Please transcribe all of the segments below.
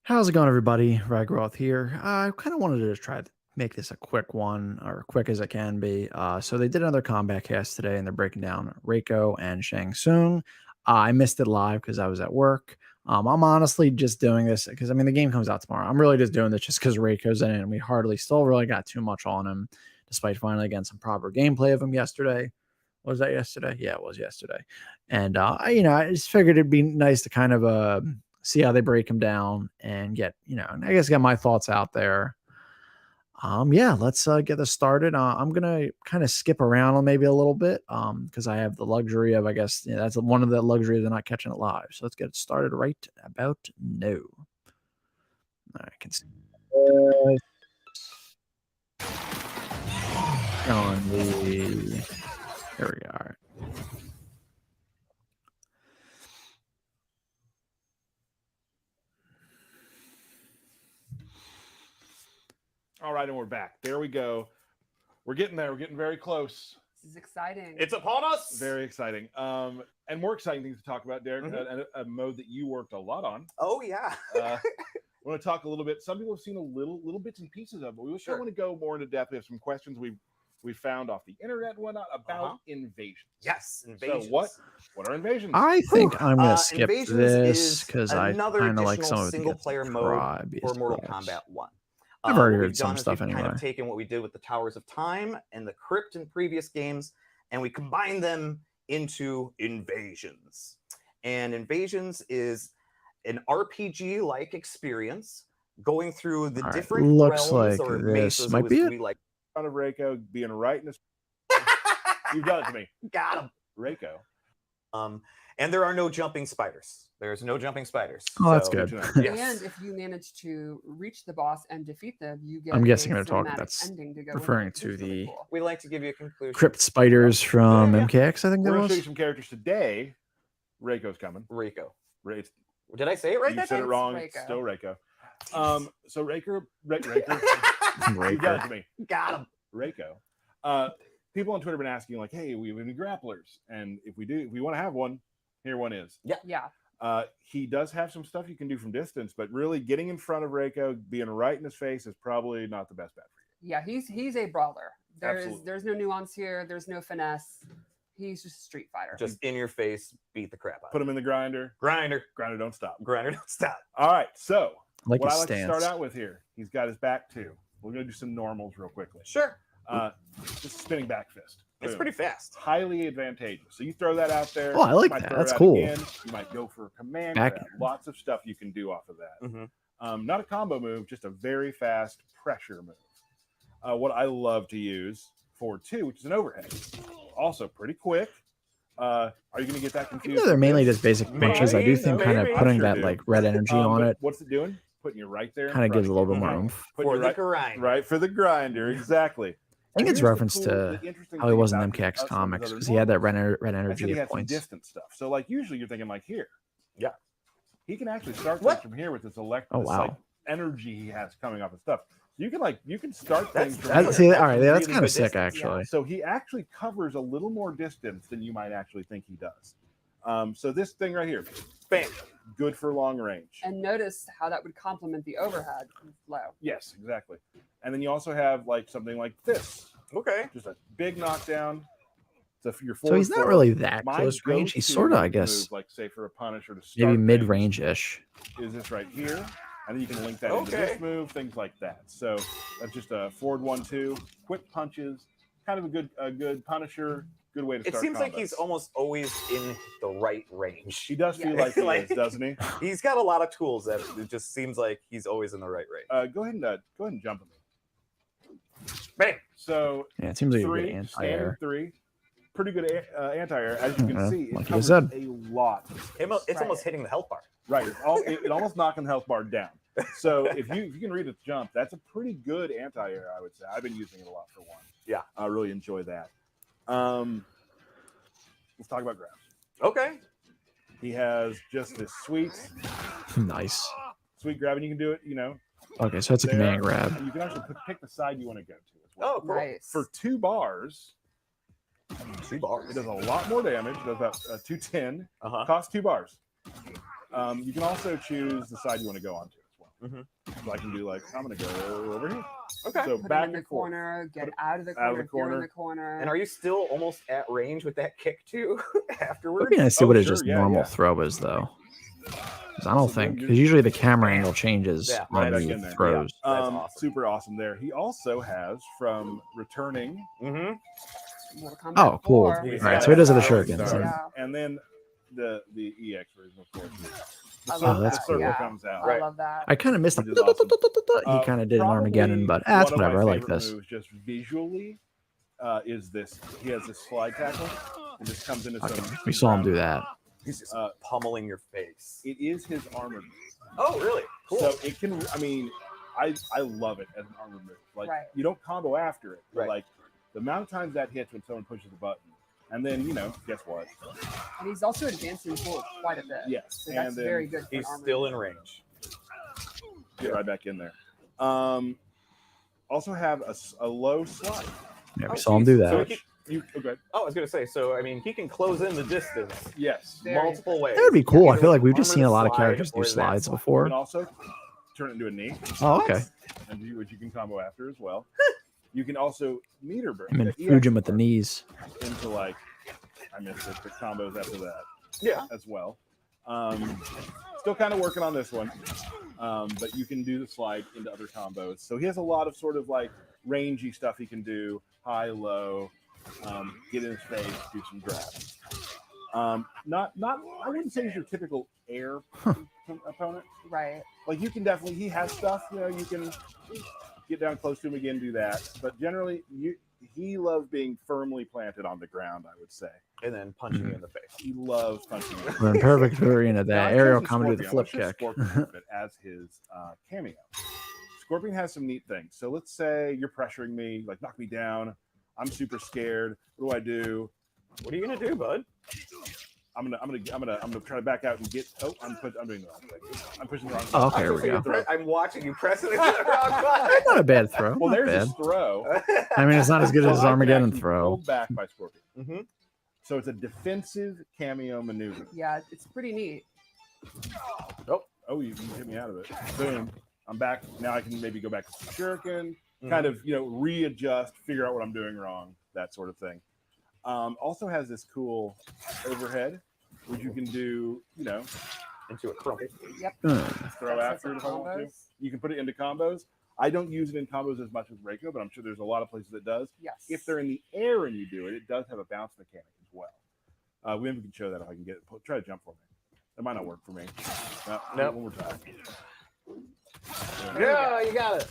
How's it going, everybody? Ragiroth here. I kind of wanted to try to make this a quick one, or quick as it can be. So they did another combat cast today, and they're breaking down Reiko and Shang Tsung. I missed it live because I was at work. I'm honestly just doing this because the game comes out tomorrow. I'm really just doing this just because Reiko's in it, and we hardly still really got too much on him, despite finally getting some proper gameplay of him yesterday. Was that yesterday? Yeah, it was yesterday. And I just figured it'd be nice to kind of see how they break him down and get, and I guess get my thoughts out there. Yeah, let's get this started. I'm gonna kind of skip around on maybe a little bit, because I have the luxury of, I guess, that's one of the luxuries of not catching it live. So let's get it started right about now. I can see on the there we are. All right, and we're back. There we go. We're getting there. We're getting very close. This is exciting. It's upon us. Very exciting. And more exciting things to talk about, Derek. A mode that you worked a lot on. Oh yeah. I want to talk a little bit. Some people have seen a little bits and pieces of it. But we want to go more into depth. We have some questions we found off the internet and whatnot about invasions. Yes, invasions. So what are invasions? I think I'm gonna skip Invasions this because I another kind of like additional some of the single-player mode for Mortal Kombat 1. I've already What heard we've some done is stuff we've anyway. kind of taken what we did with the Towers of Time and the Crypt in previous games, and we combined them into Invasions. And Invasions is an RPG-like experience going through the different looks realms like or this mazes. might be it. Like out of Reiko being right in his. You've done it to me. Got him. Reiko. And there are no jumping spiders. There's no jumping spiders. Oh, that's good. Yes. And if you manage to reach the boss and defeat them, you get I'm guessing a they're talking. cinematic That's ending to go referring with it, to which is really the cool. We like to give you a conclusion. Crypt Spiders from MKX. I think We're that going to show you was. some characters today. Reiko's coming. Reiko. It's, Did I say it right? you that said time? it wrong. Reiko. It's still Reiko. So Raker. You done it to me. Got him. Reiko. People on Twitter have been asking, like, hey, we have any grapplers? And if we want to have one, here one is. Yeah. He does have some stuff you can do from distance, but really getting in front of Reiko, being right in his face, is probably not the best bet for you. Yeah, he's a brawler. Absolutely. There's no nuance here. There's no finesse. He's just a street fighter. Just in your face, beat the crap out. Put him in the grinder. Grinder. Grinder, don't stop. Grinder, don't stop. All right, so Like what his I like to stance. start out with here, he's got his back too. We're going to do some normals real quickly. Sure. Just spinning back fist. It's Boom. pretty fast. Highly advantageous. So you throw that out there. Oh, I like you might that. throw That's it out cool. Again. You might go for a command Back- grab. Lots of stuff you can do off of that. Mm-hmm. Not a combo move, just a very fast pressure move. What I love to use for two, which is an overhead. Also pretty quick. Are you going to get that confused? Even though they're mainly just basic punches, I do think kind of maybe. putting Sure that do. like red energy on but it What's it doing? Putting you right there. kind of gives a little bit more Mhm. oomph. Putting For you the right, grind. right for the grinder, exactly. I think it's Here's the reference cool- to the interesting how he thing was in about MKX us and comics these other because he had that normals. red I said energy he of had some points. distant stuff. So like usually you're thinking like here. Yeah. He can actually start What? things from here with this Oh, wow. like energy he has coming off his stuff. You can start That's- things from That's, here. see, all right, that's really kind of good sick, distance, actually. So he actually covers a little more distance than you might actually think he does. So this thing right here, Bam. good for long range. And notice how that would complement the overhead flow. Yes, exactly. And then you also have like something like this, Okay. just a big knockdown. So if you're So he's not really that my close range. He's go-to sort of, I guess, move, like say for a punish or to maybe start mid things, range ish. is this right here, and then you can link that into Okay. this move, things like that. So that's just a forward 1-2, quick punches, kind of a good punisher, good way to It start. seems like combos. he's almost always in the right range. He does feel Yeah. like he Like- is, doesn't he? He's got a lot of tools that it just seems like he's always in the right range. Go ahead and jump at me. Bam. So Yeah, it seems like a good three, anti-air. standard three, pretty good anti-air. As you can Yeah, see, it like you covers said. a lot. It's almost hitting the health bar. Right, it almost knocking the health bar down. So if you can read its jump, that's a pretty good anti-air, I would say. I've been using it a lot for one. Yeah. I really enjoy that. Let's talk about grabs. Okay. He has just this sweet Nice. grab, and you can do it, Okay, so it's a there. command grab. And you can actually pick the side you want to go to as well. Oh, cool. Nice. For 2 bars, 2 bars. it does a lot more damage. It does about 210. Uh-huh. Costs 2 bars. You can also choose the side you want to go onto as well. So I can do like, I'm going to go over here. Okay. So Put back him in the and forth. corner, get out of the out corner, of the if you're in corner. the corner. And are you still almost at range with that kick too It afterwards? would be nice to see Oh, what his sure, just yeah, normal yeah. throw is, though. 'Cause I don't Also, think, you're- because usually the camera angle changes Yeah, on right back the in there. throws. That's awesome. Super awesome there. He also has from returning. Mm-hmm. Mortal Kombat Oh, cool. 4. All He's right, got so he does have the stars, shurikens. stars. Yeah. And then the EX version, of course. I So love the that's that. circle Yeah. comes out. I love that. I kind of missed him. Which is awesome. He kind of did an Probably Armageddon, but that's one of my whatever. I like favorite this. moves, just visually, is this. He has this slide tackle. It just comes into Okay, some. we saw him do that. He's just Uh, pummeling your face. It is his armor move. Oh, really? Cool. So it can. I mean, I love it as an armor move. Like Right. you don't combo after it. But Right. like the amount of times that hits when someone pushes the button, and then guess what? And he's also advancing forward quite a bit. Yes, So that's and then very good. For He's armor. still in range. get right back in there. Also have a low slide. Yeah, we Oh, saw him do geez. that. So he can- Okay. Oh, I was gonna say. So I mean, he can close in the distance Yes. Very multiple ways. That would be cool. I Either feel like we've armor just seen to a lot of slide characters do or that slides slide. You before. can also turn it into a knee, Oh, okay. which you can combo after as well. You can also meter break. I'm in the EX Fujin with the part knees. into like I missed it, but combos after that Yeah. as well. Still kind of working on this one, but you can do the slide into other combos. So he has a lot of sort of like rangy stuff he can do, high, low, get in his face, do some grabs. Not I wouldn't say he's your typical air opponent. Right. Like you can definitely, he has stuff, you can get down close to him again, do that. But generally, he loves being firmly planted on the ground, I would say. And then punching you in the face. He loves punching you. We're in perfect variant of Now, that. I've Ariel chosen coming to the flip Scorpion. kick. Let's just Scorpion as his cameo. Scorpion has some neat things. So let's say you're pressuring me, like knock me down. I'm super scared. What do I do? What are you gonna do, bud? I'm gonna try to back out and get. Oh, I'm doing the wrong thing. I'm pushing the wrong. Oh, button. okay, here we go. Throw. I'm watching you press it into the wrong button. Not a bad throw. Well, Not there's bad. his throw. I mean, it's not as good as his Well, I can Armageddon actually throw. Pulled back by Scorpion. Mm-hmm. So it's a defensive cameo maneuver. Yeah, it's pretty neat. Oh, you hit me out of it. Boom. I'm back. Now I can maybe go back to some shuriken, Mm-hmm. kind of, readjust, figure out what I'm doing wrong, that sort of thing. Also has this cool overhead, which you can do, Into a crumple. Yep. throw That's after it if I some want to. combos. You can put it into combos. I don't use it in combos as much as Reiko, but I'm sure there's a lot of places that does. Yes. If they're in the air and you do it, it does have a bounce mechanic as well. We can show that if I can get it. Try to jump for me. That might not work for me. No. One more time. Yeah, you got it.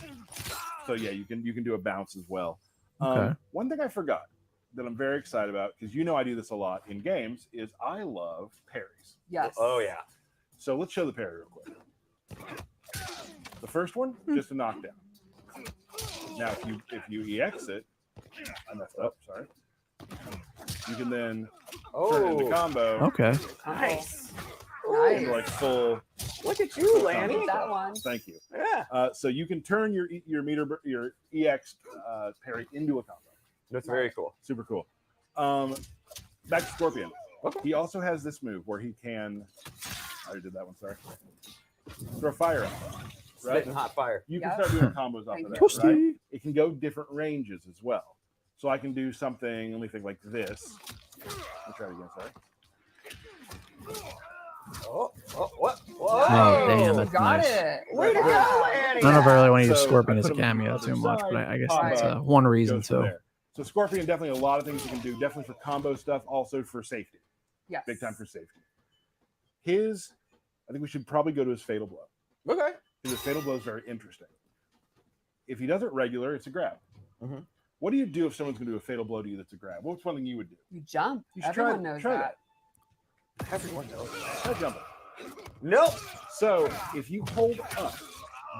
So yeah, you can do a bounce as well. Okay. One thing I forgot that I'm very excited about, because I do this a lot in games, is I love parries. Yes. Oh yeah. So let's show the parry real quick. The first one, just a knockdown. Now if you EX it, I messed up, sorry. You can then turn it into Oh, Okay. combo. nice. Nice. Into like full. Look at you, Lanny. Get that one. Thank you. Yeah. So you can turn your EX parry into a combo. That's very cool. Super cool. Back to Scorpion. Okay. He also has this move where he can. I already did that one. Sorry. Throw fire out. Right. Spitting hot fire. You can Yep. start doing combos off Thank of you. that. Right? It can go different ranges as well. So I can do something. Let me think like this. I'll try it again. Sorry. Oh, what? Whoa. Oh, damn, You that's got nice. it. Way to go, Lanny. I don't know if I really want to use So, Scorpion I as a put him cameo on the too other much, side, but I guess combo that's one reason goes from too. there. So Scorpion definitely a lot of things you can do. Definitely for combo stuff. Also for safety. Yes. Big time for safety. I think we should probably go to his fatal blow. Okay. Because his fatal blow is very interesting. If he does it regular, it's a grab. Mhm. What do you do if someone's going to do a fatal blow to you that's a grab? What's one thing you would do? You jump. You should Everyone try knows that. that. Everyone knows. Try jumping. Nope. So if you hold up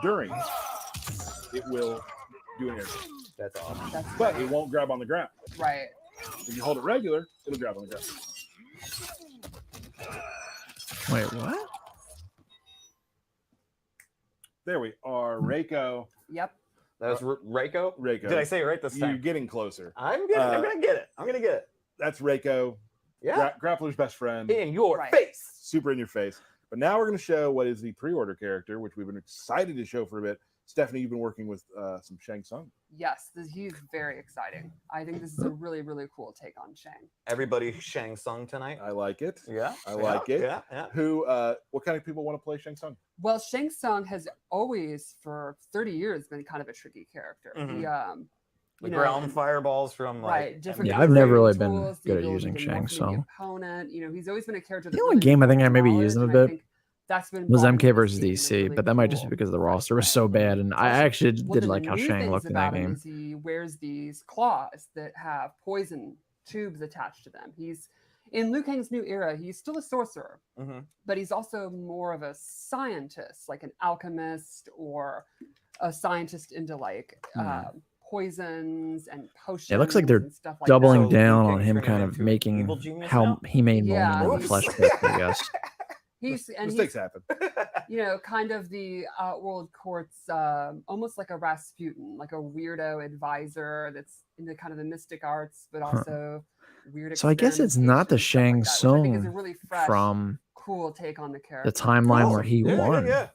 during, it will do an air grab. That's awesome. That's But it won't grab on the ground. right. If you hold it regular, it'll grab on the ground. Wait, what? There we are. Reiko. Yep. That was Reiko. Reiko. Did I say it right this You're time? getting closer. I'm gonna get it. I'm gonna get it. That's Reiko. Yeah. Grappler's best friend. In your Right. face. Super in your face. But now we're going to show what is the pre-order character, which we've been excited to show for a bit. Stephanie, you've been working with some Shang Tsung. Yes, he's very exciting. I think this is a really, really cool take on Shang. Everybody Shang Tsung tonight. I like it. Yeah, I like it. Yeah. Who? What kind of people want to play Shang Tsung? Well, Shang Tsung has always, for 30 years, been kind of a tricky character. Mhm. He, The ground fireballs from like right, different. Yeah, I've never really tools, been the good at ability using to Shang morph into Tsung. the opponent. He's always been a character. The that only really game I think I needs maybe knowledge, used him a and I bit think that's been was brought into MK this versus game in a DC, really but that might just be cool, because the fresh roster was way. so bad, and I actually One did of like the how new Shang things looked in that about him game. is he wears these claws that have poison tubes attached to them. He's in Liu Kang's new era. He's still a sorcerer, Mhm. but he's also more of a scientist, like an alchemist or a scientist into like poisons and potions. It looks like they're and stuff like doubling that. down Liu on Kang's him, turning kind of into an making evil genius how now? he made Yeah, moment in the he's- flesh pit, I guess. Mistakes happen. Kind of the Outworld Court's almost like a Rasputin, like a weirdo advisor that's into kind of the mystic arts, but also weird. So I guess it's not the experimentation, Shang stuff like that, which I think is a Tsung really fresh, from cool take on the character. the timeline where Oh, he yeah, won. Yeah.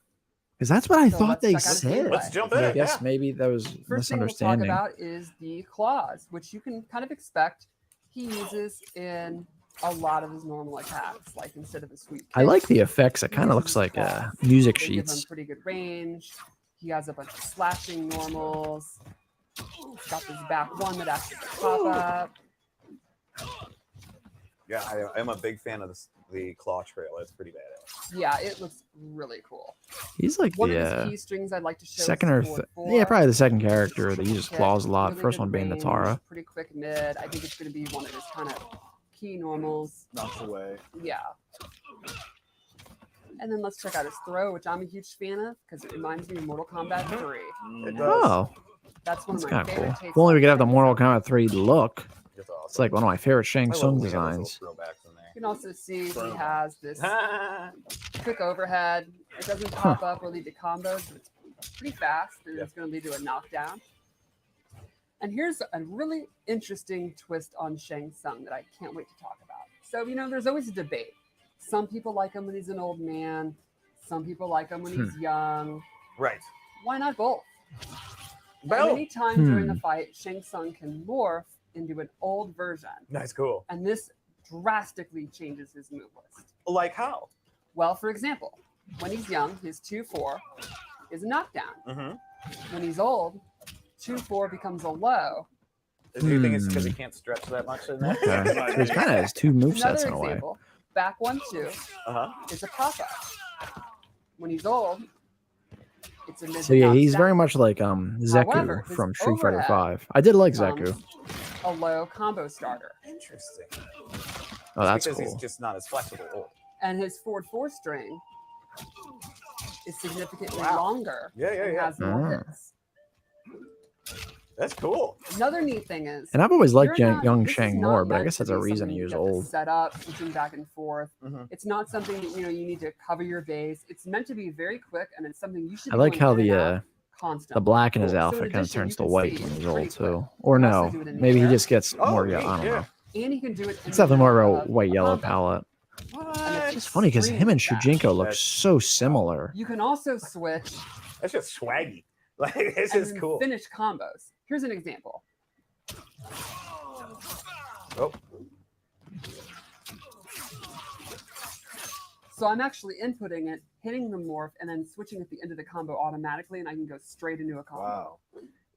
Because that's what I So thought let's they check out his said. gameplay. Let's jump But in I it, guess yeah. maybe that was First thing we'll talk misunderstanding. about is the claws, which you can kind of expect he uses in a lot of his normal attacks, like instead of a sweep. I like kick, the effects. It he kind of uses looks his like claws. music They give him sheets. pretty good range. He has a bunch of slashing normals. He's got this back one that acts as a pop up. Yeah, I'm a big fan of the claw trail. It's pretty badass. Yeah, it looks really cool. He's like One of the his key strings I'd like to show. second is or forward yeah, four. probably the second character that uses Kick, claws a lot. really First good one being the range, Tara. Pretty quick mid. I think it's going to be one of his kind of key normals. Knocks away. Yeah. And then let's check out his throw, which I'm a huge fan of because it reminds me of Mortal Kombat 3. It does. Oh, That's one that's of my kind of favorite cool. takes If only we on could have the things. Mortal Kombat 3 look. It's awesome. It's like one of my favorite Shang I love Tsung when we have those designs. little throwbacks in there. You can also see he Throwback. has this Ah, quick overhead. It doesn't pop up or lead to combos, but it's pretty fast and Yeah. it's going to lead to a knockdown. And here's a really interesting twist on Shang Tsung that I can't wait to talk about. So, there's always a debate. Some people like him when he's an old man. Some people like him when he's young. right. Why not both? Well, Any time during the Hmm. fight, Shang Tsung can morph into an old version. nice, cool. And this drastically changes his move list. Like how? Well, for example, when he's young, his 2-4 is a knockdown. Mm-hmm. When he's old, 2-4 becomes a low. Do you think it's because he can't stretch that much in there? Okay. So he's kind of has two movesets Another in a way. example, back 1-2 Uh-huh. is a pop-up. When he's old, it's a mid. So yeah, he's very knockdown. much like However, Zeku his from Street Fighter overhead 5. I did like Zeku. becomes a low combo starter. Interesting. Oh, that's because cool. he's just not as flexible. Oh. And his forward 4 string is significantly Wow. longer Yeah, and has more Ah. hits. That's cool. Another neat thing is, And I've always liked you're not- young this is Shang not more, but I meant guess to that's a be reason something he you was get to old. set up, switching back and forth. Mhm. It's not something that you need to cover your base. It's meant to be very quick, and it's something you should. I be like going how in and the out constantly. black in his Cool. So outfit in kind of addition, turns you to can white see when he's pretty old quick. too. Or You can also no, do it in the maybe he air. just gets Oh, more. neat, I don't yeah. know. And he can do it. It's definitely more of a of white yellow combo. palette. And It's funny because him and Shujinko look That's- so similar. You can also switch That's just swaggy. Like it's and just then cool. finish combos. Here's an example. Oh, So I'm actually inputting it, hitting the morph, and then switching at the end of the combo automatically, and I can go straight into a combo. Wow.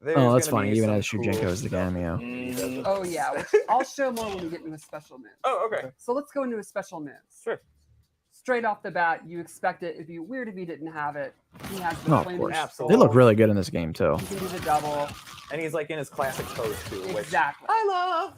there's Oh, that's gonna funny. be Even some as cool Shujinko's the stuff. cameo. Oh yeah, which I'll show more when we get into a special move. Oh, okay. So let's go into a special move. Sure. Straight off the bat, you expect it. It'd be weird if he didn't have it. He has the No, of flaming course. Absolutely. They look really good in this game too. He can do the double. And he's like in his classic pose too. Which Exactly. I love.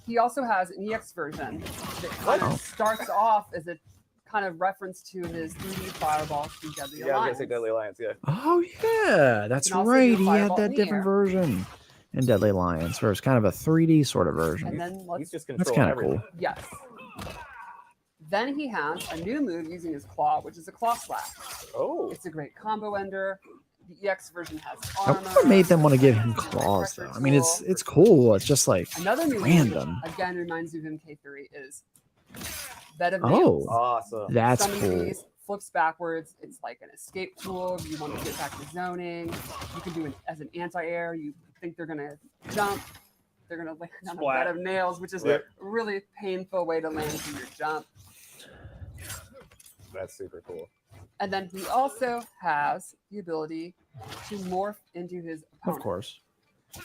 He also has an EX version that kind Oh. of starts off as a kind of reference to his 3D fireball from Deadly Yeah, I was Alliance. gonna say Deadly Alliance. Yeah. Oh yeah, that's can also do right. He had Fireball in that the different air. version in Deadly Alliance, where it's kind of a 3D sort of version. And then let's He's just That's controlling kind of everything. cool. yes. Then he has a new move using his claw, which is a claw slash. Oh, It's a great combo ender. The EX version has I armor. wonder what made them want to give him It's a claws pressure though. I mean, it's tool. cool. It's just like Another new random. move, which again reminds me of MK3, is Bed of Oh, Nails. awesome. that's Some of cool. these flips backwards. It's like an escape tool. You want to get back to zoning. You can do it as an anti-air. You think they're going to jump. They're going to land on a bed of nails, which is a really painful way to land from your jump. That's super cool. And then he also has the ability to morph into his opponent. Of course.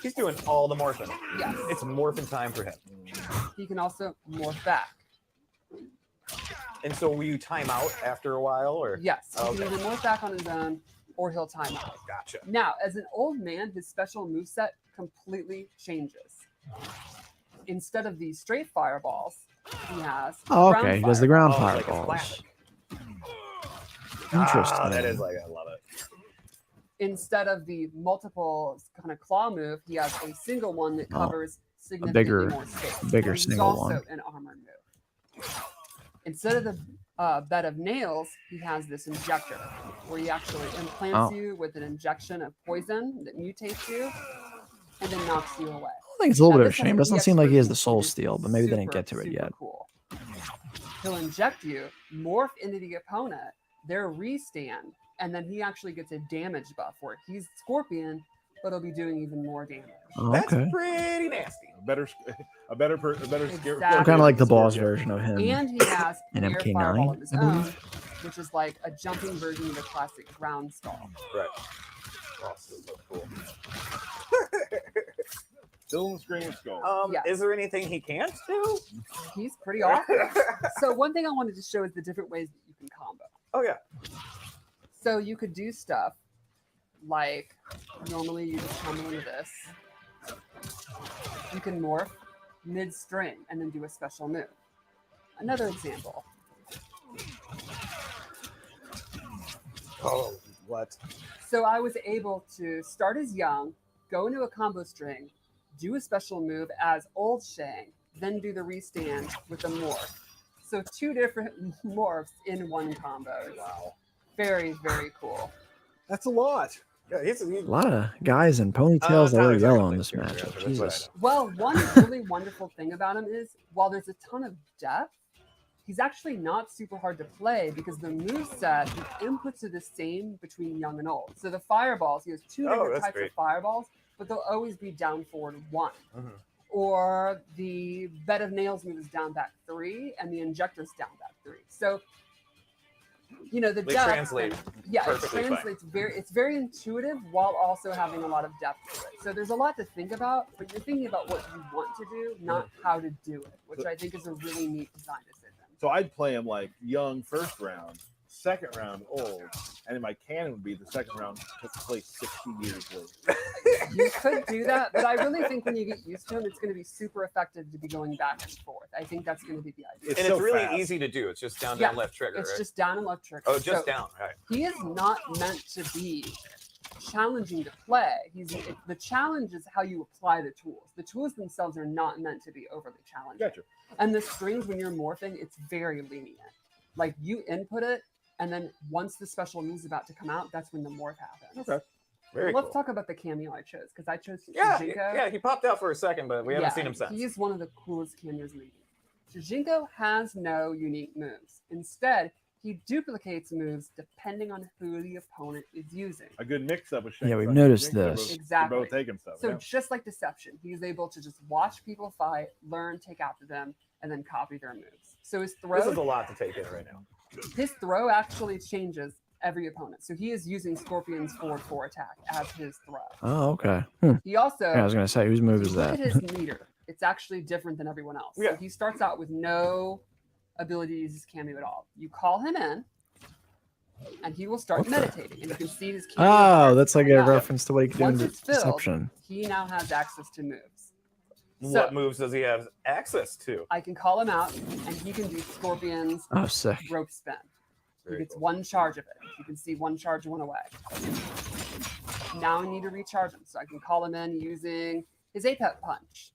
He's doing all the morphing. Yes. It's morphing time for him. He can also morph back. And so will you time out after a while? Or Yes. He can either morph back on his own or he'll time out. Gotcha. Now, as an old man, his special moveset completely changes. Instead of the straight fireballs, he has He does the ground like a fireballs. classic. Interesting. That is like, I love it. Instead of the multiple kind of claw move, he has a single one that covers significantly bigger- more space. bigger And he's single also one. an armored move. Instead of the bed of nails, he has this injector where he actually implants you with an injection of poison that mutates you and then knocks you away. I think it's a little Now, bit of a this has shame. an Doesn't seem like he has the EX soul version, steal, which but is maybe they didn't super, get to it super yet. Cool. He'll inject you, morph into the opponent, their restand, and then he actually gets a damage buff where he's Scorpion, but he'll be doing even more damage. Oh, That's okay. pretty nasty. A better scare. Exactly. Kind of like the boss Scorpion. version of him. And he has in an air MK9, fireball of his I own, believe. which is like a jumping version of the classic ground skull. Right. Oh, so cool. Still in the screaming skull. Yes. Is there anything he can't do? He's pretty awesome. So one thing I wanted to show is the different ways that you can combo. Oh yeah. So you could do stuff like normally you just combo into this. You can morph mid-string and then do a special move. Another example. Oh, what? So I was able to start as young, go into a combo string, do a special move as old Shang, then do the restand with a morph. So 2 different morphs in one combo. Wow. Very, very cool. That's a lot. Yeah, A lot of guys in ponytails that are Tyler's yellow not in this gonna matchup. that's what I Jesus. Well, one really wonderful thing about him is while there's a ton of depth, he's actually not super hard to play because the moveset, the inputs are the same between young and old. So the fireballs, he has 2 different that's types great. of fireballs, but they'll always be down forward 1. Mhm. Or the bed of nails move is down back 3, and the injector's down back 3. So, you know, the They depth. translate Yeah, it perfectly fine. translates it's very intuitive while also having a lot of depth to it. So there's a lot to think about, but you're thinking about what you want to do, not how to do it, which I think is a really neat design decision. So I'd play him like young first round, second round old, and then my canon would be the second round took place 60 years later. You could do that, but I really think when you get used to him, it's going to be super effective to be going back and forth. I think that's going to be the idea. It's And so it's really fast. easy to do. It's just down, Yeah, down, left trigger, It's right? just down and left trigger. Oh, just So down. Right. He is not meant to be challenging to play. The challenge is how you apply the tools. The tools themselves are not meant to be overly challenging. Gotcha. And the strings, when you're morphing, it's very lenient. Like you input it, and then once the special move is about to come out, that's when the morph happens. Okay. Very Let's cool. talk about the cameo I chose because I chose Yeah, Shujinko. yeah, he popped out for a second, but we haven't seen him since. He's one of the coolest cameos in the game. Shujinko has no unique moves. Instead, he duplicates moves depending on who the opponent is using. A good mix up with Shang Yeah, we've Tsung. noticed They're this. both- Exactly. They're both taking stuff. So yeah. just like Deception, he's able to just watch people fight, learn, take after them, and then copy their moves. So his This is a throw, lot to take in right now. actually changes every opponent. So he is using Scorpion's forward 4 attack as his throw. Oh, okay. He also Yeah, I was gonna say, whose move if is you look that? at his meter, it's actually different than everyone else. Yeah. So he starts out with no ability to use his cameo at all. You call him in, and he will start What the- meditating, and you can see his cameo. Oh, cards that's like a coming out. reference to what he could do in Once it's filled, Deception. He now has access to moves. So What moves does he have access to? I can call him out, and he can do Scorpion's Oh, sick. rope spin. He Very gets cool. 1 charge of it. You can see 1 charge went away. Now I need to recharge him, so I can call him in using his Apex punch,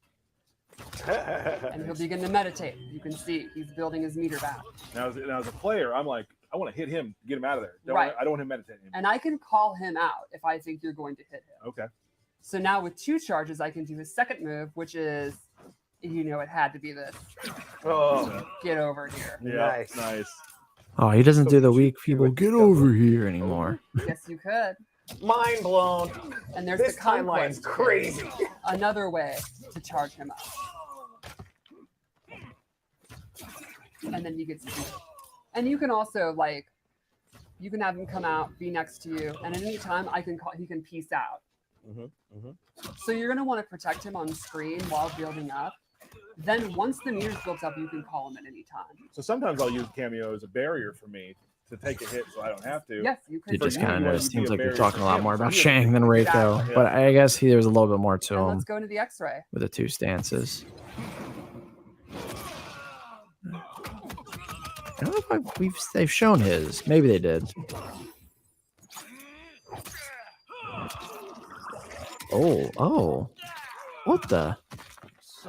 and he'll begin to meditate. You can see he's building his meter back. Now as a player, I'm like, I want to hit him, get him out of there. Right. I don't want him meditating anymore. And I can call him out if I think you're going to hit him. Okay. So now with 2 charges, I can do his second move, which is, you know, it had to be this. Oh, Get over here. Yeah. Nice. Nice. Oh, he doesn't So do the could you weak do people. like Get double? over here anymore. Yes, you could. Mind blown. And there's This the timeline's conquest. crazy. Another way to charge him up. And then you get to and you can also like you can have him come out, be next to you, and at any time he can peace out. So you're gonna want to protect him on screen while building up. Then once the meter's built up, you can call him at any time. So sometimes I'll use cameo as a barrier for me to take a hit, so I don't have to. Yes, you It could. just you, kind you of want to be seems a like you're barrier talking for a lot him, more so about he doesn't Shang than get Reiko, Exactly. but I guess there's a little bit more to And him let's go into the X-ray. with the two stances. I don't know if they've shown his. Maybe they did. Oh. What the?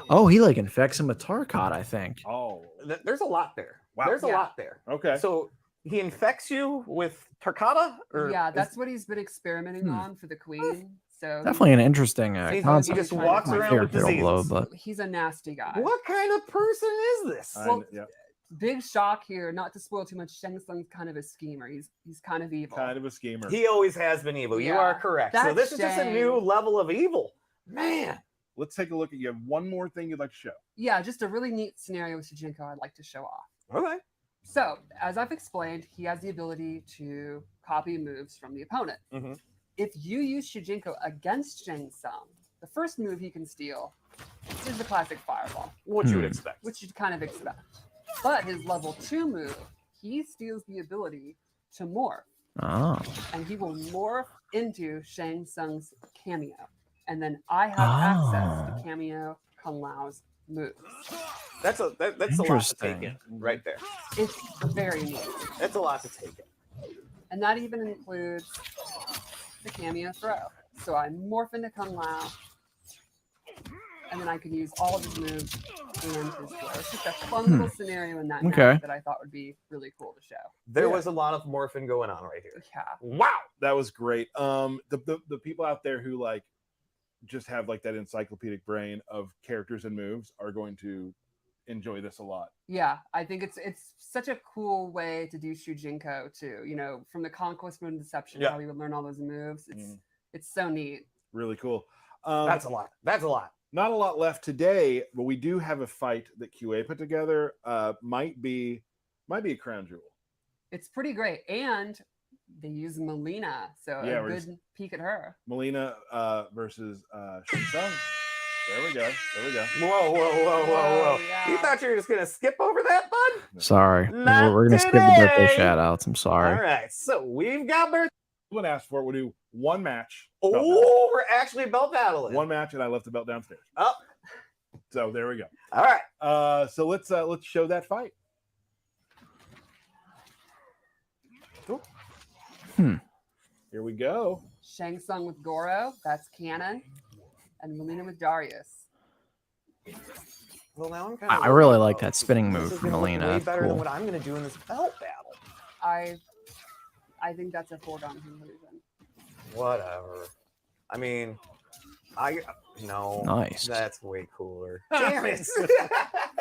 Oh, he like infects him with Tarkot, I think. Oh, There's a lot there. Wow. There's a Yeah. lot there. okay. So he infects you with Tarkata? Or Yeah, is- that's what he's been experimenting on for the queen. So Definitely an interesting He concept. just Not walks My around favorite with fatal blow, diseases. but he's a nasty guy. What kind of person is this? Well, yeah, Big shock here, not to spoil too much. Shang Tsung's kind of a schemer. He's kind of evil. kind of a schemer. He always has been evil. You Yeah. are correct. So That's this is just a new Shang. level of evil. Man. Let's take a look at you. Have one more thing you'd like to show? Yeah, just a really neat scenario with Shujinko I'd like to show off. Okay. So, as I've explained, he has the ability to copy moves from the opponent. Mhm. If you use Shujinko against Shang Tsung, the first move he can steal is the classic fireball, What you would expect. which you'd kind of expect. But his level 2 move, he steals the ability to morph, oh. and he will morph into Shang Tsung's cameo. And then I have access to cameo Kung Lao's moves. That's a lot to take Interesting. in right there. It's very neat. That's a lot to take in. And that even includes the cameo throw. So I morph into Kung Lao, and then I can use all of his moves and his throw. It's just a fun little scenario in that Okay. match that I thought would be really cool to show. There Yeah. was a lot of morphing going on right here. Yeah. Wow. That was great. The people out there who like just have like that encyclopedic brain of characters and moves are going to enjoy this a lot. Yeah, I think it's such a cool way to do Shujinko too. You know, from the Conquest Moon Deception, Yeah. how we would learn all those moves. It's so neat. Really cool. That's a lot. That's a lot. Not a lot left today, but we do have a fight that QA put together. Might be a crown jewel. It's pretty great, and they use Melina, so Yeah, a we're good peek at her. Melina versus Shang Tsung. There we go. Whoa. yeah. You thought you were just going to skip over that, bud? Sorry. Not We're going to skip the birthday today. shout outs. I'm sorry. All right. So we've got birthday. Someone asked for it. We'll do one match. belt battle. Oh, we're actually belt battling. One match, and I left the belt downstairs. Oh. So there we go. All right. So let's show that fight. Here we go. Shang Tsung with Goro, that's canon, and Melina with Darius. Well, now I'm I really like that spinning move This is from gonna look Melina. way That's better than cool. what I'm going to do in this belt battle. I think that's a foregone conclusion. Whatever. I mean, no. Nice. That's way cooler. Damn it.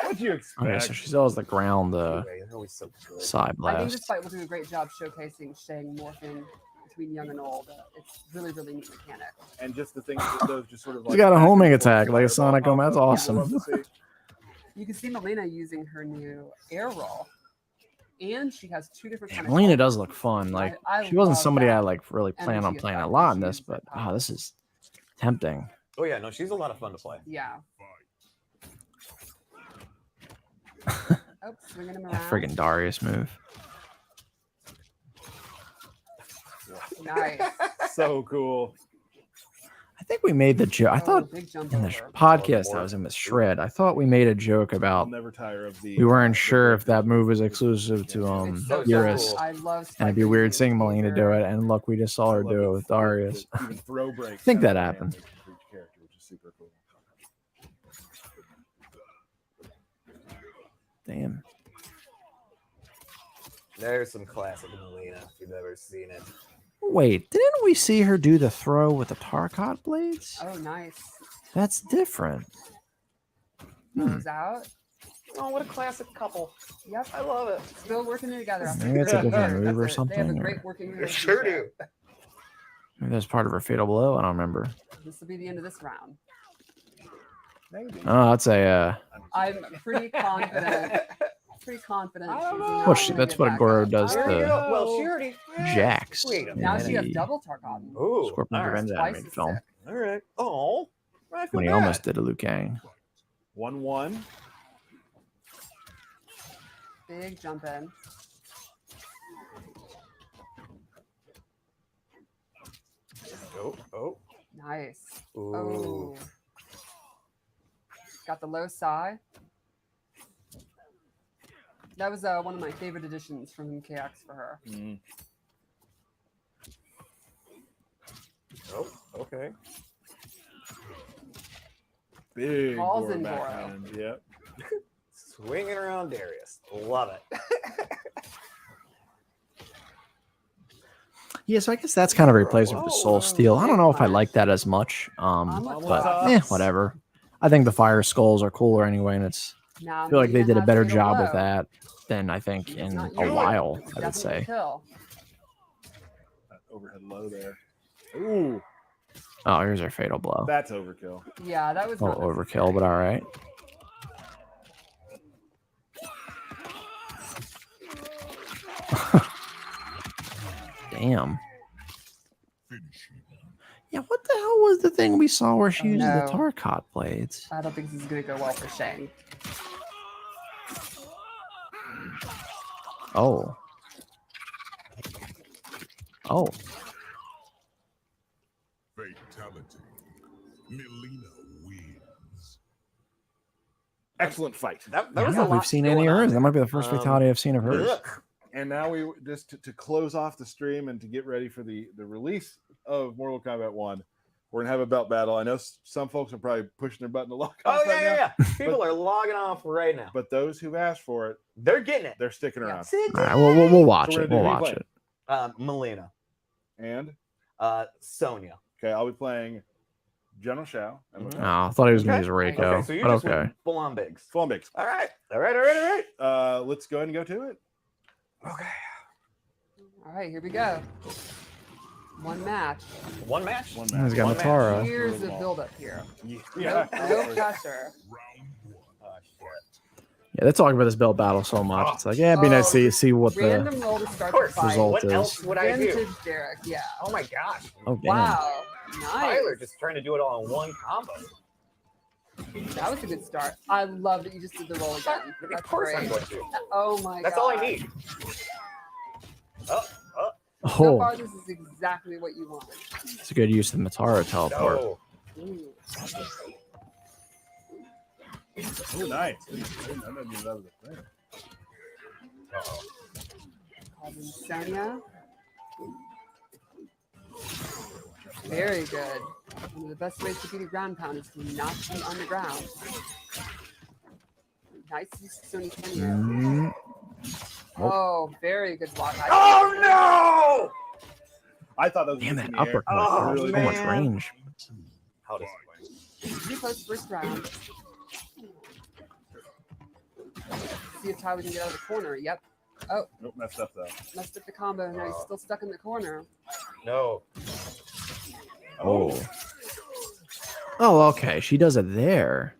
What'd you expect? Okay, so she still has the ground Anyway, they're always so good. side I think this blast. fight will do a great job showcasing Shang morphing between young and old. It's really, really neat mechanic. And just the things that those just sort of He's got a homing attack like a Sonic Boom. That's I awesome. love to see. You can see Melina using her new air roll, and she has two different. Yeah, kind of Melina helmets. does look fun. Like I she wasn't love somebody that. I like really And plan then on she playing a gets lot that in this, huge but power. this is tempting. Oh, yeah. No, she's a lot of fun to play. Yeah. Oh, swinging him That around. friggin' Darius move. Nice. So cool. I think we made the joke. I Oh, thought big jump in the over. podcast I was in with Shred, I thought we made a joke I'll about never tire of the. we weren't sure if that move was exclusive to It's so Eurus. cool. I love. And it'd be Spike weird Lee's seeing Melina do finger. it, and look, we just saw I her love do the it with throw- Darius. Even throw breaks. I think have that an happened. animation for each character, which is super cool. Damn. There's some classic Melina if you've ever seen it. Wait, didn't we see her do the throw with the Tarkot blades? Oh, nice. That's different. Goes out. Oh, what a classic couple. Yep. I love it. Still working together. After Maybe it's a 30 different years. move or They have a something. great Or working You relationship. sure do. maybe that's part of her fatal blow. I don't remember. This will be the end of this round. Maybe. Oh, that's a. I'm pretty confident. Pretty confident. I don't she's know. not Well, gonna that's get what back Goro up. does There we to go. Well, she already Jax. Wait a Now minute. she has the double Tarkon. Ooh. Scorpion's all right. Revenge Twice animated as film sick. All right. Oh, I feel when he bad. almost did a Liu Kang. 1-1. Big jump in. Oh. Nice. Ooh. Oh. Got the low sigh. That was one of my favorite additions from MKX for her. Mm. Oh, okay. Big Balls Goro in Goro. backhand. Yep. Swinging around Darius. Love it. Yeah, so I guess that's kind of replacement for Soul Steel. I don't know if I like that as much. I'm But tops. whatever. I think the Fire Skulls are cooler anyway, and it's Now I feel like they Melina did a has better fatal job with blow. that than I think She's in not a using it. while, It's I would definitely a say. kill. That overhead low there. Ooh, Oh, here's our fatal blow. that's overkill. Yeah, that was Oh, not overkill, but all right. Damn. Yeah, what the hell was the thing we saw where she Oh, uses the no. Tarkot blades? I don't think this is going to go well for Shang. Oh. Oh. Fatality. Melina wins. Excellent fight. That Yeah, was a lot we've seen going any of hers. on That might be the first there. fatality I've seen of hers. Ugh. And now we just to close off the stream and to get ready for the release of Mortal Kombat 1. We're gonna have a belt battle. I know some folks are probably pushing their button to lock off Oh, right now, yeah. People are logging off right now. but those who've asked for it, They're getting it. they're sticking Yeah. around. All right, we'll watch So we're it. gonna We'll do watch replay. it. Melina. And Sonya. okay, I'll be playing General Shao. And Mhm. Oh, I thought he was going Okay. to use Reiko. Okay, so you're but just okay. with full on bigs. Full mix. All right. Let's go ahead and go to it. Okay. All right, here we go. One match. One match. One He's match. got One match. Matara. Years of build-up here. Yeah. No pressure. Oh, shit. Yeah, they talk about this belt battle so much. It's like, yeah, it'd be nice to see what the. Random roll to start Of course. the fight. Result What is- else would I do? Vintage Derek, yeah. Oh my gosh. Oh, damn. Wow. Nice. Tyler just trying to do it all in one combo. That was a good start. I love that you just did the roll again. Of That's course great. I'm going to. Oh my god. That's all I need. So Oh, far, this is exactly what you wanted. it's a good use of the Matara teleport. No. Ooh. Oh, nice. I didn't know that was a thing. Uh-oh. Called in Sonya. Very good. One of the best ways to beat a ground pound is to not be on the ground. Nice use of Sonya Kenya. Mm, Oh, very good block. Oh no! I thought that was damn, just that in the air. uppercut. Oh, Really so man. much range. How disappointing. Pretty close first round. See if Tyler can get out of the corner. Yep. Oh, Nope, messed up though. messed up the combo. Now he's still stuck in the corner. No. Oh. Oh, okay. She does it there.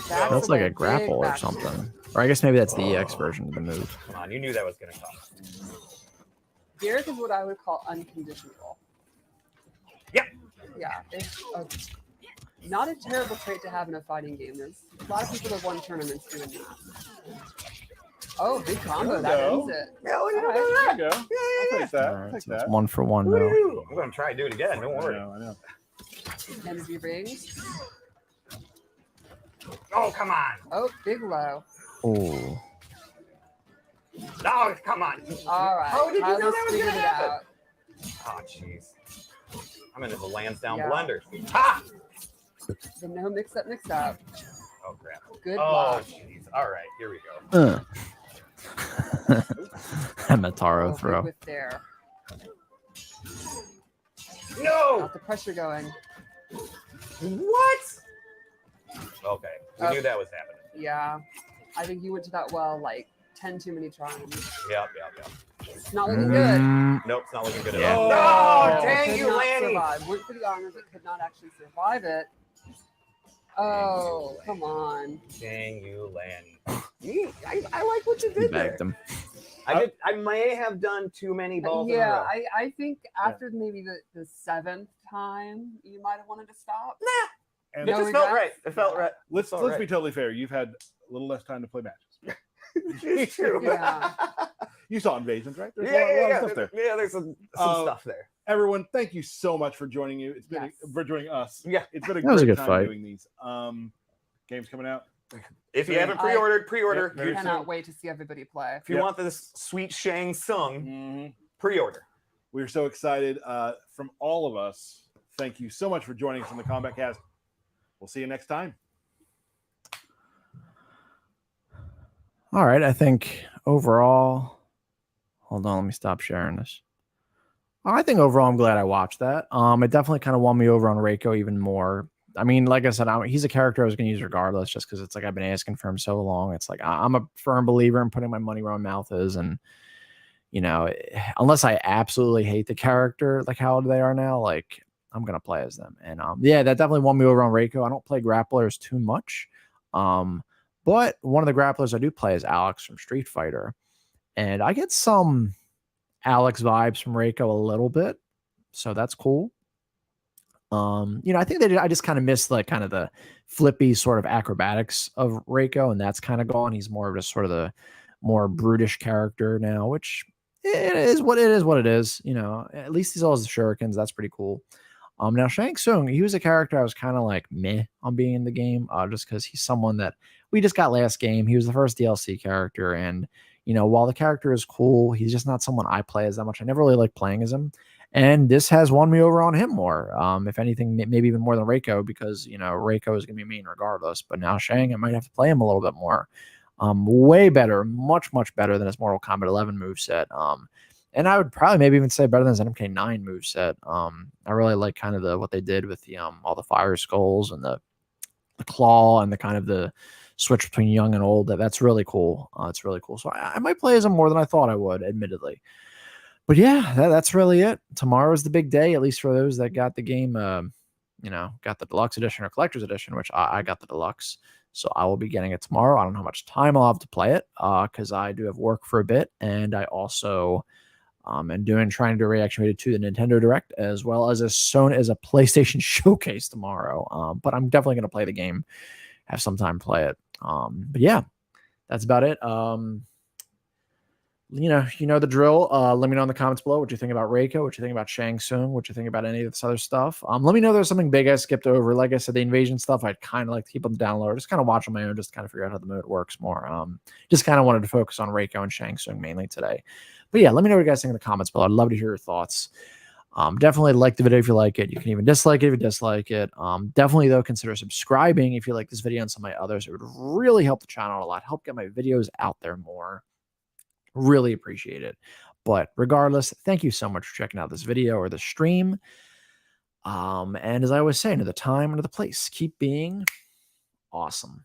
That's like a big grapple or back something. Or I guess maybe that's the EX version of the move. Come on, you knew that was going to come. Derek is what I would call unconditional. Yep. Yeah, it's not a terrible trait to have in a fighting game. There's a lot of people that won tournaments doing that. Oh, big combo. That There we ends go. it. Yeah, look at All right. that. There you go. I'll take that. All I'll right, take so it's that. 1-for-1 now. Woo! I'm going to try and do it again. Don't worry. I know. Energy rings. Oh, come on. Oh, big low. Oh. Oh, come on. All right. How did you know Tyler's that was figured going to it happen? out. Oh, jeez. I'm into the Lansdowne Yeah. blender. Ha! The no mix up, mix up. Oh, crap. Good Oh, block. jeez. All right, here we go. That Mataro Oh, big throw. whip there. No! Got the pressure going. What? Okay, we Oh. knew that was happening. Yeah. I think you went to that well like 10 too many times. Yep. It's not looking good. Nope, it's not looking good Yeah. at all. Oh, No, dang Could you, not Lanny. survive. Went for the armor, but could not actually survive it. Oh, come on. Dang you, Lanny. I like what you He did there. bagged him. I may have done too many balls in a Yeah, row. I think after maybe the 7th time, you might have wanted to stop. And It No just felt right. regrets? It felt right. let's It's all be right. totally fair. You've had a little less time to play matches. It's true. Yeah. You saw Invasions, right? There's Yeah, a lot of stuff there. Yeah, there's some stuff there. Everyone, thank you so much for joining you. It's been Yes. for joining us. Yeah. It's been a That was a great good time fight. doing these. Games coming out. If you Very- haven't pre-ordered, Yep, pre-order. very If Cannot wait to see everybody play. you Yep. want this sweet Shang Tsung, Mm-hmm. pre-order. We're so excited. From all of us, thank you so much for joining us on the Combat Cast. We'll see you next time. All right, I think overall, hold on, let me stop sharing this. I think overall, I'm glad I watched that. It definitely kind of won me over on Reiko even more. I mean, like I said, he's a character I was going to use regardless, just because it's like I've been asking for him so long. It's like I'm a firm believer in putting my money where my mouth is, and you know, unless I absolutely hate the character, like how they are now, like I'm gonna play as them. And yeah, that definitely won me over on Reiko. I don't play grapplers too much, but one of the grapplers I do play is Alex from Street Fighter, and I get some Alex vibes from Reiko a little bit, so that's cool. You know, I think I just kind of missed like kind of the flippy sort of acrobatics of Reiko, and that's kind of gone. He's more of just sort of the more brutish character now, which it is what it is. What it is, you know. At least he's all his shurikens. That's pretty cool. Now Shang Tsung, he was a character I was kind of like meh on being in the game, just because he's someone that we just got last game. He was the first DLC character, and you know, while the character is cool, he's just not someone I play as that much. I never really liked playing as him. And this has won me over on him more. If anything, maybe even more than Reiko, because you know Reiko is going to be mean regardless. But now Shang, I might have to play him a little bit more. Way better, much better than his Mortal Kombat 11 moveset. And I would probably maybe even say better than his MK9 moveset. I really like kind of what they did with the all the fire skulls and the claw and the kind of the switch between young and old. That's really cool. It's really cool. So I might play as him more than I thought I would, admittedly. But yeah, that's really it. Tomorrow's the big day, at least for those that got the game, you know, got the deluxe edition or collector's edition, which I got the deluxe. So I will be getting it tomorrow. I don't know how much time I'll have to play it because I do have work for a bit. And I also am trying to do a reaction video to the Nintendo Direct as well as a PlayStation showcase tomorrow. But I'm definitely going to play the game, have some time to play it. But yeah, that's about it. You know the drill. Let me know in the comments below what you think about Reiko, what you think about Shang Tsung, what you think about any of this other stuff. Let me know if there's something big I skipped over. Like I said, the invasion stuff, I'd kind of like to keep on the down low, or just kind of watch on my own, just to kind of figure out how the mode works more. Just kind of wanted to focus on Reiko and Shang Tsung mainly today. But yeah, let me know what you guys think in the comments below. I'd love to hear your thoughts. Definitely like the video if you like it. You can even dislike it if you dislike it. Definitely, though, consider subscribing if you like this video and some of my others. It would really help the channel a lot, help get my videos out there more. Really appreciate it. But regardless, thank you so much for checking out this video or the stream. And as I always say, to the time and to the place, keep being awesome.